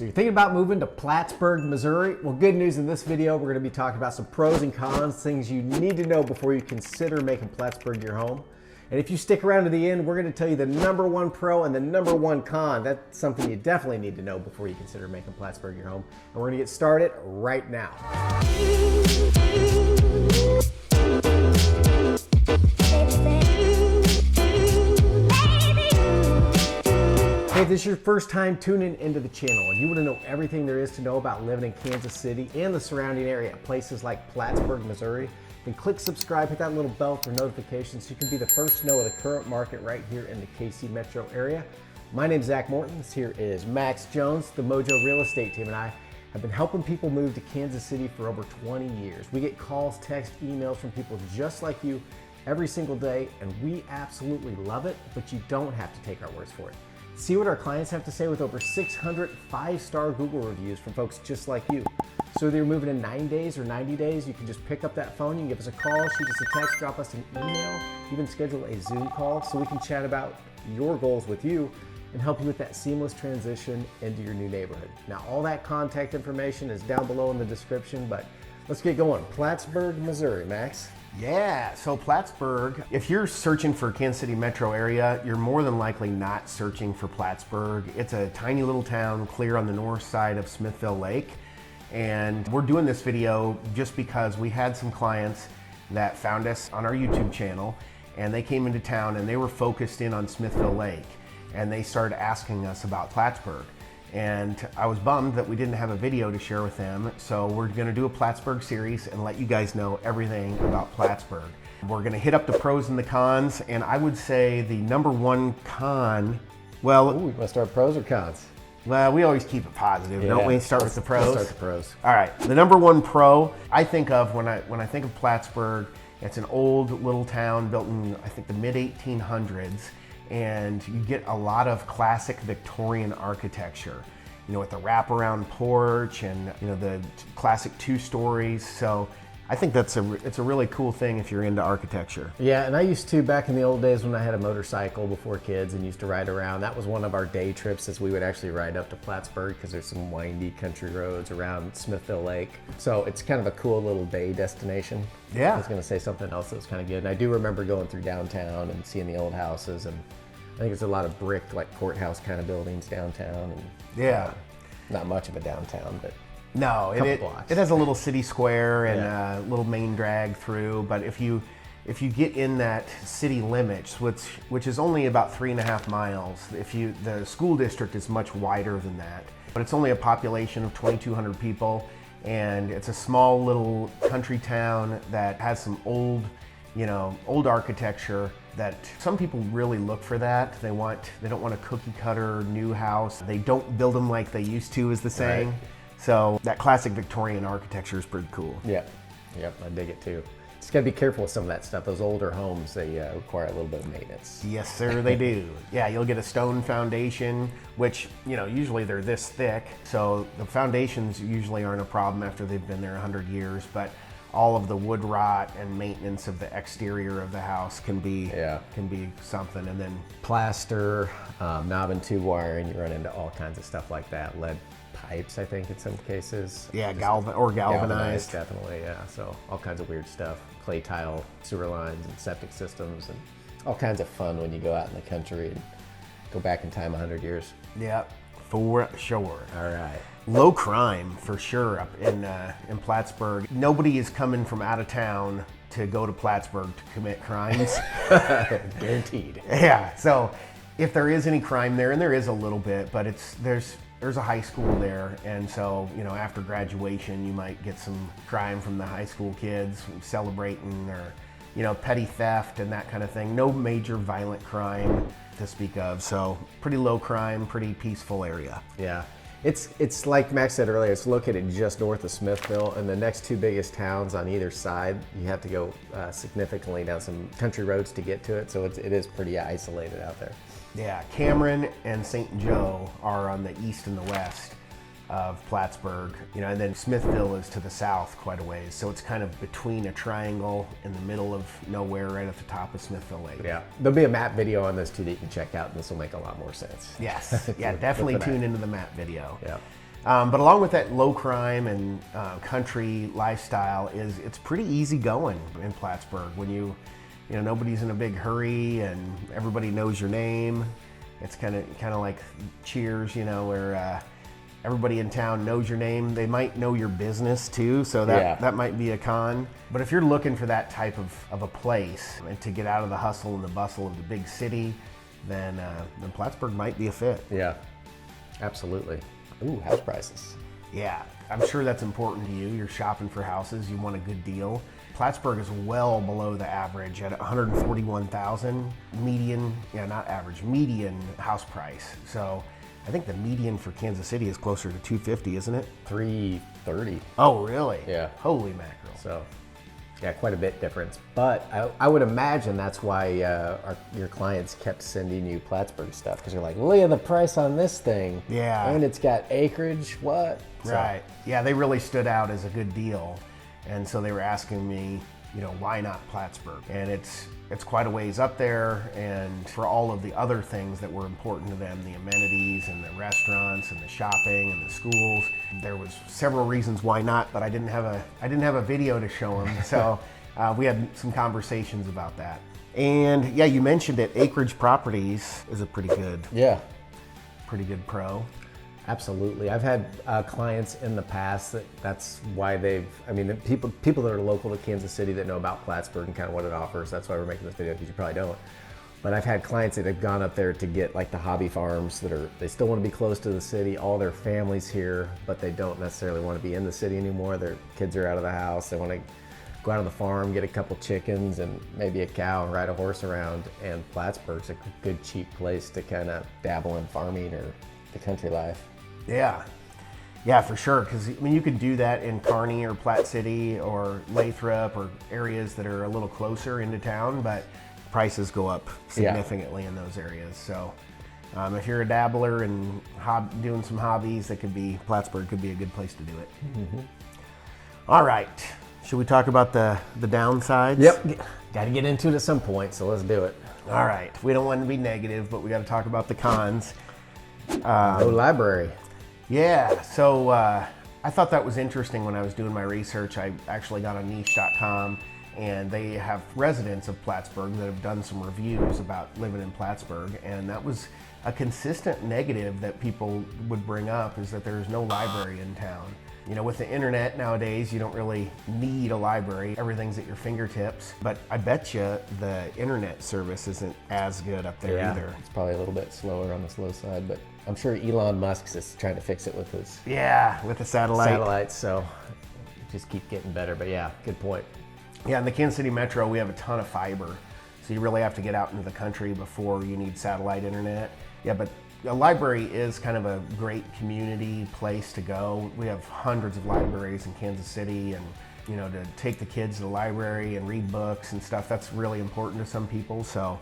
So you're thinking about moving to Plattsburg, Missouri? Well, good news in this video, we're going to be talking about some pros and cons, things you need to know before you consider making Plattsburg your home. And if you stick around to the end, we're going to tell you the #1 pro and the #1 con. That's something you definitely need to know before you consider making Plattsburg your home. And we're going to get started right now. Hey, if this is your first time tuning into the channel and you want to know everything there is to know about living in Kansas City and the surrounding area, places like Plattsburg, Missouri, then click subscribe, hit that little bell for notifications so you can be the first to know of the current market right here in the KC metro area. My name's Zach Morton. This here is Max Jones. The Mojo Real Estate team and I have been helping people move to Kansas City for over 20 years. We get calls, texts, emails from people just like you every single day, and we absolutely love it, but you don't have to take our words for it. See what our clients have to say with over 600 5-star Google reviews from folks just like you. So whether you're moving in 9 days or 90 days, you can just pick up that phone, you can give us a call, shoot us a text, drop us an email, even schedule a Zoom call so we can chat about your goals with you and help you with that seamless transition into your new neighborhood. Now, all that contact information is down below in the description, but let's get going. Plattsburg, Missouri, Max. Yeah, so Plattsburg, if you're searching for Kansas City metro area, you're more than likely not searching for Plattsburg. It's a tiny little town clear on the north side of Smithville Lake. And we're doing this video just because we had some clients that found us on our YouTube channel and they came into town and they were focused in on Smithville Lake and they started asking us about Plattsburg. And I was bummed that we didn't have a video to share with them. So we're gonna do a Plattsburg series and let you guys know everything about Plattsburg. We're gonna hit up the pros and the cons, and I would say the #1 con, well, Ooh, you want to start pros or cons? well, we always keep it positive, don't we? Start with the pros. Let's start the pros. All right, the #1 pro I think of when I think of Plattsburg, it's an old little town built in I think the mid-1800s. And you get a lot of classic Victorian architecture, you know, with the wraparound porch and, you know, the classic 2 stories. So I think it's a really cool thing if you're into architecture. Yeah, and I used to, back in the old days when I had a motorcycle before kids and used to ride around, that was one of our day trips, as we would actually ride up to Plattsburg because there's some windy country roads around Smithville Lake. So it's kind of a cool little day destination. Yeah. I was gonna say something else that was kind of good. And I do remember going through downtown and seeing the old houses, and I think it's a lot of brick, like courthouse kind of buildings downtown. And Yeah. not much of a downtown, but No, it has a little city square and a little main drag through, but if you get in that city limits, which is only about 3.5 miles, the school district is much wider than that, but it's only a population of 2,200 people, and it's a small little country town that has some old architecture that some people really look for. That they don't want a cookie cutter new house. They don't build them like they used to, is the saying. Right. So that classic Victorian architecture is pretty cool. Yep, I dig it too. Just gotta be careful with some of that stuff. Those older homes, they require a little bit of maintenance. Yes, sir, they do. Yeah, you'll get a stone foundation, which, you know, usually they're this thick. So the foundations usually aren't a problem after they've been there 100 years, but all of the wood rot and maintenance of the exterior of the house can be something. And then Plaster, knob and tube wiring, you run into all kinds of stuff like that. Lead pipes, I think, in some cases. yeah, galvanized. Definitely, yeah. So all kinds of weird stuff. Clay tile, sewer lines, and septic systems, and all kinds of fun when you go out in the country and go back in time 100 years. Yeah, for sure. All right. Low crime for sure up in Plattsburg. Nobody is coming from out of town to go to Plattsburg to commit crimes. Guaranteed. Yeah. So if there is any crime there, and there is a little bit, but there's a high school there, and so, you know, after graduation you might get some crime from the high school kids celebrating, or, you know, petty theft and that kind of thing. No major violent crime to speak of. So pretty low crime, pretty peaceful area. Yeah. It's like Max said earlier, it's located just north of Smithville, and the next 2 biggest towns on either side, you have to go significantly down some country roads to get to it, so it is pretty isolated out there. Yeah, Cameron and St. Joe are on the east and the west of Plattsburg, you know, and then Smithville is to the south quite a ways. So it's kind of between a triangle in the middle of nowhere, right at the top of Smithville Lake. Yeah, there'll be a map video on this too that you can check out, and this will make a lot more sense. Yes, yeah, definitely tune into the map video. Yeah. But along with that low crime and country lifestyle it's pretty easy going in Plattsburg. When you know, nobody's in a big hurry and everybody knows your name. It's kind of like Cheers, you know, where everybody in town knows your name. They might know your business too, so that might be a con. But if you're looking for that type of a place and to get out of the hustle and the bustle of the big city, then Plattsburg might be a fit. Yeah, absolutely. Ooh, house prices. Yeah, I'm sure that's important to you. You're shopping for houses, you want a good deal. Plattsburg is well below the average at 141,000 median, not average, median house price. So I think the median for Kansas City is closer to 250, isn't it? 330. Oh, really? Yeah. Holy mackerel. So, yeah, quite a bit difference. But I would imagine that's why your clients kept sending you Plattsburg stuff, because you're like, look at the price on this thing. Yeah. And it's got acreage, what? Right. Yeah, they really stood out as a good deal. And so they were asking me, you know, why not Plattsburg? And it's quite a ways up there, and for all of the other things that were important to them, the amenities and the restaurants and the shopping and the schools, there was several reasons why not, but I didn't have a video to show them. So we had some conversations about that. And yeah, you mentioned it, Acreage Properties is a pretty good pro. Absolutely. I've had clients in the past that's why the people that are local to Kansas City that know about Plattsburg and kind of what it offers. That's why we're making this video, because you probably don't. But I've had clients that have gone up there to get like the hobby farms they still want to be close to the city. All their families here, but they don't necessarily want to be in the city anymore. Their kids are out of the house. They want to go out on the farm, get a couple chickens and maybe a cow and ride a horse around. And Plattsburgh's a good cheap place to kind of dabble in farming or the country life. Yeah, for sure. Because I mean, you could do that in Kearney or Platte City or Lathrop or areas that are a little closer into town, but prices go up significantly in those areas. So if you're a dabbler and doing some hobbies, Plattsburg could be a good place to do it. Mm-hmm. All right, should we talk about the downsides? Yep, got to get into it at some point, so let's do it. All right, we don't want to be negative, but we got to talk about the cons. No library. Yeah, so I thought that was interesting when I was doing my research. I actually got on niche.com, and they have residents of Plattsburg that have done some reviews about living in Plattsburg, and that was a consistent negative that people would bring up, is that there's no library in town. You know, with the internet nowadays, you don't really need a library. Everything's at your fingertips. But I bet you the internet service isn't as good up there either. It's probably a little bit slower on the slow side, but I'm sure Elon Musk's is trying to fix it with his with the satellites. So just keep getting better. But yeah, good point. Yeah, in the Kansas City Metro, we have a ton of fiber. So you really have to get out into the country before you need satellite internet. Yeah, but a library is kind of a great community place to go. We have hundreds of libraries in Kansas City, and you know, to take the kids to the library and read books and stuff, that's really important to some people. So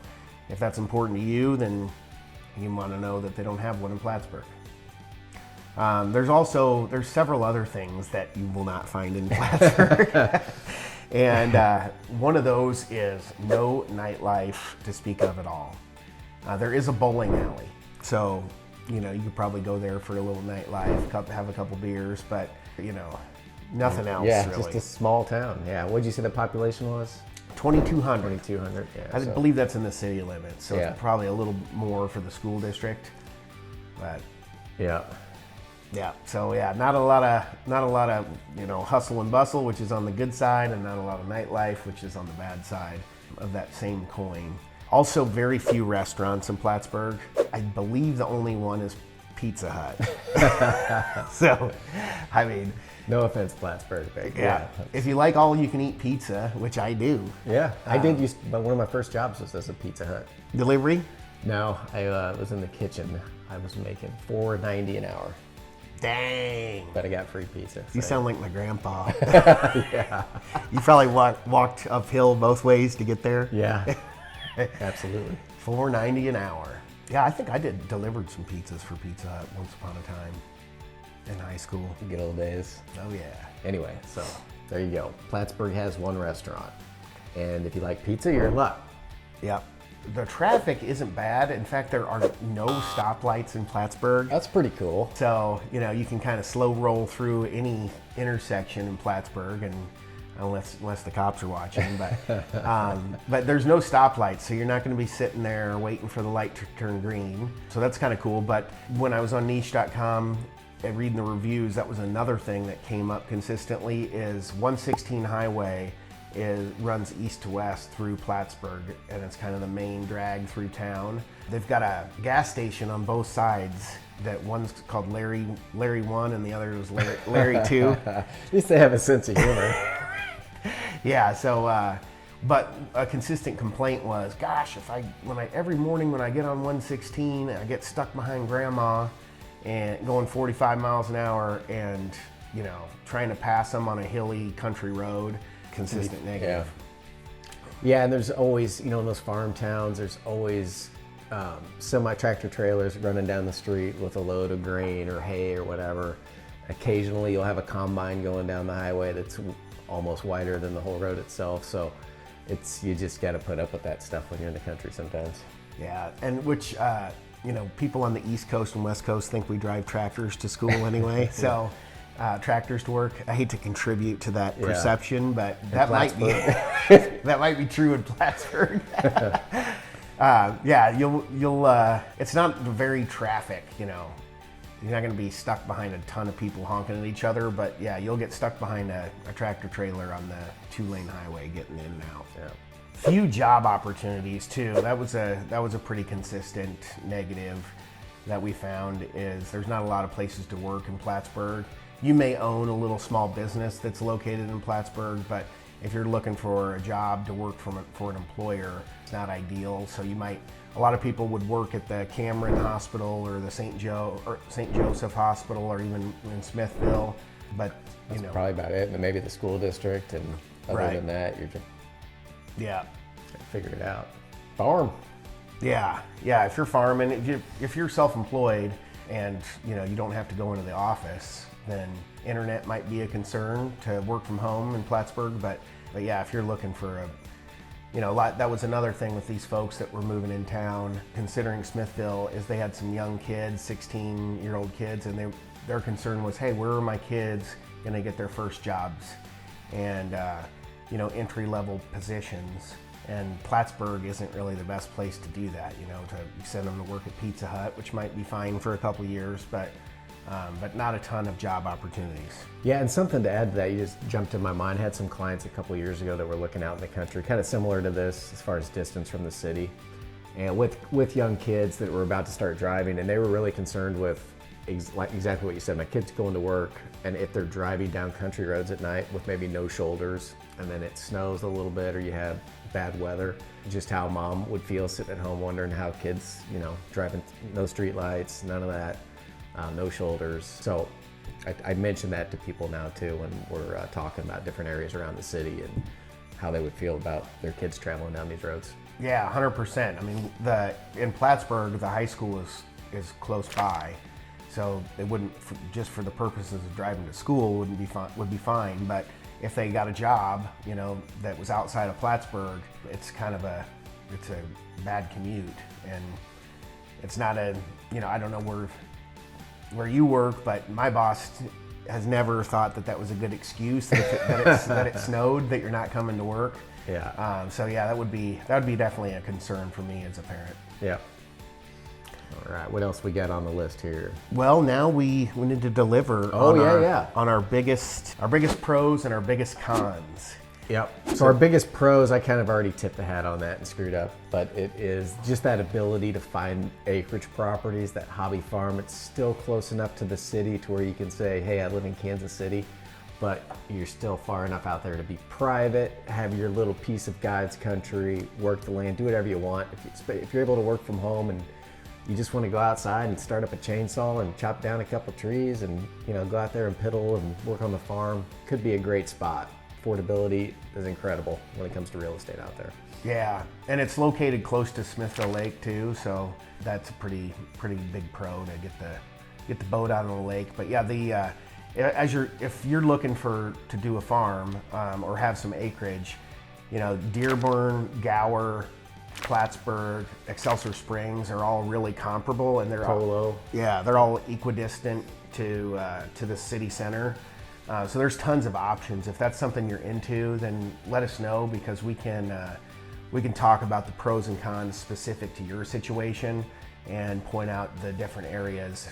if that's important to you, then you want to know that they don't have one in Plattsburg. There's several other things that you will not find in Plattsburg. And one of those is no nightlife to speak of at all. There is a bowling alley. So, you know, you could probably go there for a little nightlife, have a couple beers, but, you know, nothing else really. Just a small town. Yeah, what'd you say the population was? 2,200. 2,200, yeah. I believe that's in the city limits, so it's probably a little more for the school district, but... Yeah, so not a lot of, you know, hustle and bustle, which is on the good side, and not a lot of nightlife, which is on the bad side of that same coin. Also, very few restaurants in Plattsburg. I believe the only one is Pizza Hut. So, I mean... No offense, Plattsburg. Yeah. If you like all-you-can-eat pizza, which I do. Yeah, I did but one of my first jobs was as a Pizza Hut. Delivery? No, I was in the kitchen. I was making $4.90 an hour. Dang. But I got free pizza. So. You sound like my grandpa. Yeah. You probably walked uphill both ways to get there. Yeah. Absolutely. $4.90 an hour. Yeah, I think I delivered some pizzas for Pizza Hut once upon a time in high school. Good old days. Oh yeah. Anyway, so there you go. Plattsburg has one restaurant, and if you like pizza, you're in luck. Yep. The traffic isn't bad. In fact, there are no stoplights in Plattsburg. That's pretty cool. So, you know, you can kind of slow roll through any intersection in Plattsburgh, and unless the cops are watching, but there's no stoplights, so you're not going to be sitting there waiting for the light to turn green. So that's kind of cool. But when I was on niche.com and reading the reviews, that was another thing that came up consistently is 116 highway runs east to west through Plattsburgh, and it's kind of the main drag through town. They've got a gas station on both sides. That one's called Larry 1 and the other is Larry 2. At least they have a sense of humor. Yeah, so but a consistent complaint was, gosh, every morning when I get on 116, I get stuck behind grandma and going 45 miles an hour, and you know, trying to pass them on a hilly country road. Consistent negative. Yeah, and there's always, you know, in those farm towns, there's always semi-tractor trailers running down the street with a load of grain or hay or whatever. Occasionally you'll have a combine going down the highway that's almost wider than the whole road itself. So you just got to put up with that stuff when you're in the country sometimes. Yeah, and which, you know, people on the East Coast and West Coast think we drive tractors to school anyway. So tractors to work. I hate to contribute to that perception, but that might be true in Plattsburgh. Yeah, you'll it's not very traffic, you know. You're not going to be stuck behind a ton of people honking at each other, but yeah, you'll get stuck behind a tractor trailer on the 2-lane highway getting in and out. Yeah. Few job opportunities too. That was a pretty consistent negative that we found, is there's not a lot of places to work in Plattsburgh. You may own a little small business that's located in Plattsburgh, but if you're looking for a job to work for an employer, it's not ideal. So a lot of people would work at the Cameron Hospital or the St. Joseph Hospital, or even in Smithville. But that's probably about it. And maybe the school district, and other than that, you're just figure it out. Farm. Yeah. If you're farming, if you're self-employed and you don't have to go into the office, then internet might be a concern to work from home in Plattsburgh. But yeah, if you're looking for that was another thing with these folks that were moving in town, considering Smithville, is they had some young kids, 16-year-old kids, and their concern was, hey, where are my kids going to get their first jobs and entry-level positions? And Plattsburgh isn't really the best place to do that, to send them to work at Pizza Hut, which might be fine for a couple of years, but not a ton of job opportunities. Yeah, and something to add to that, you just jumped in my mind. I had some clients a couple of years ago that were looking out in the country, kind of similar to this as far as distance from the city, and with young kids that were about to start driving, and they were really concerned with exactly what you said. My kids going to work, and if they're driving down country roads at night with maybe no shoulders, and then it snows a little bit or you have bad weather, just how mom would feel sitting at home wondering how kids, driving, no street lights, none of that. No shoulders. So I mention that to people now too when we're talking about different areas around the city and how they would feel about their kids traveling down these roads. Yeah, 100%. I mean, in Plattsburgh, the high school is close by, so they wouldn't, just for the purposes of driving to school, would be fine. But if they got a job, that was outside of Plattsburgh, it's a bad commute, and it's not I don't know where you work, but my boss has never thought that was a good excuse that it snowed, that you're not coming to work. Yeah. So yeah, that would be definitely a concern for me as a parent. Yeah. All right. What else we got on the list here? Well, now we need to deliver on our biggest pros and our biggest cons. Yep. So our biggest pros, I kind of already tipped the hat on that and screwed up, but it is just that ability to find acreage properties, that hobby farm. It's still close enough to the city to where you can say, hey, I live in Kansas City, but you're still far enough out there to be private, have your little piece of God's country, work the land, do whatever you want. If you're able to work from home and you just want to go outside and start up a chainsaw and chop down a couple trees and go out there and piddle and work on the farm, could be a great spot. Affordability is incredible when it comes to real estate out there. Yeah, and it's located close to Smithville Lake too, so that's a pretty big pro to get the boat out on the lake. But yeah, if you're looking to do a farm or have some acreage, Dearborn, Gower, Plattsburg, Excelsior Springs are all really comparable, and they're Polo. they're all equidistant to the city center. So there's tons of options. If that's something you're into, then let us know, because we can talk about the pros and cons specific to your situation and point out the different areas,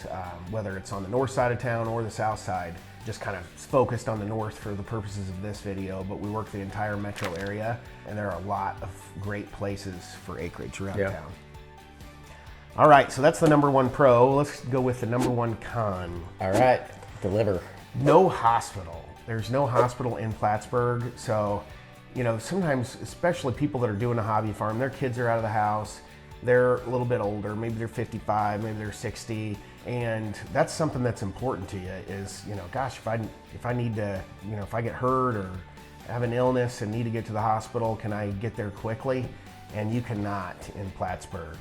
whether it's on the north side of town or the south side. Just kind of focused on the north for the purposes of this video, but we work the entire metro area, and there are a lot of great places for acreage around town. All right, so that's the #1 pro. Let's go with the #1 con. All right, deliver. No hospital. There's no hospital in Plattsburg, so sometimes, especially people that are doing a hobby farm, their kids are out of the house, they're a little bit older, maybe they're 55, maybe they're 60, and that's something that's important to you is, gosh, if I need to, if I get hurt or have an illness and need to get to the hospital, can I get there quickly? And you cannot in Plattsburg.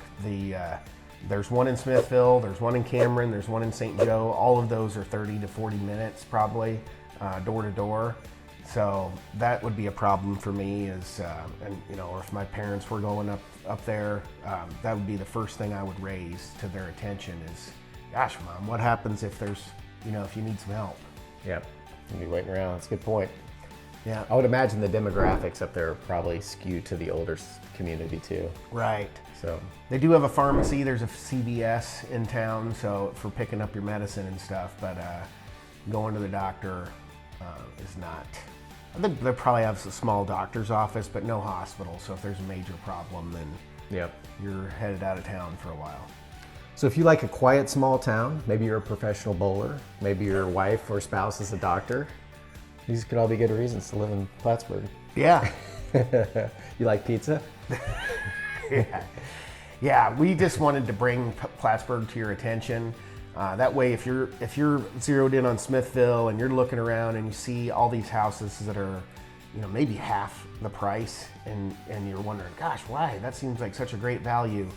There's one in Smithville, there's one in Cameron, there's one in St. Joe. All of those are 30 to 40 minutes probably, door to door. So that would be a problem for me or if my parents were going up there, that would be the first thing I would raise to their attention is, gosh, Mom, what happens if there's, if you need some help? Yeah, you'll be waiting around. That's a good point. Yeah. I would imagine the demographics up there probably skew to the older community too. Right. So they do have a pharmacy. There's a CVS in town, so for picking up your medicine and stuff, but going to the doctor is not. I think they probably have a small doctor's office, but no hospital. So if there's a major problem, then you're headed out of town for a while. So if you like a quiet small town, maybe you're a professional bowler, maybe your wife or spouse is a doctor, these could all be good reasons to live in Plattsburg. Yeah. You like pizza? Yeah, we just wanted to bring Plattsburg to your attention. That way, if you're zeroed in on Smithville and you're looking around and you see all these houses that are, maybe half the price, and you're wondering, gosh, why? That seems like such a great value.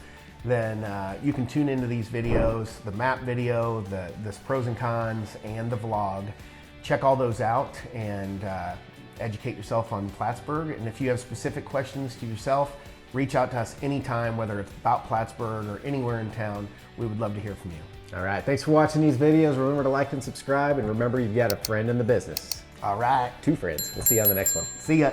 Then you can tune into these videos, the map video, the pros and cons, and the vlog. Check all those out and educate yourself on Plattsburg. And if you have specific questions to yourself, reach out to us anytime, whether it's about Plattsburg or anywhere in town. We would love to hear from you. All right, thanks for watching these videos. Remember to like and subscribe, and remember you've got a friend in the business. All right. 2 friends. We'll see you on the next one. See ya.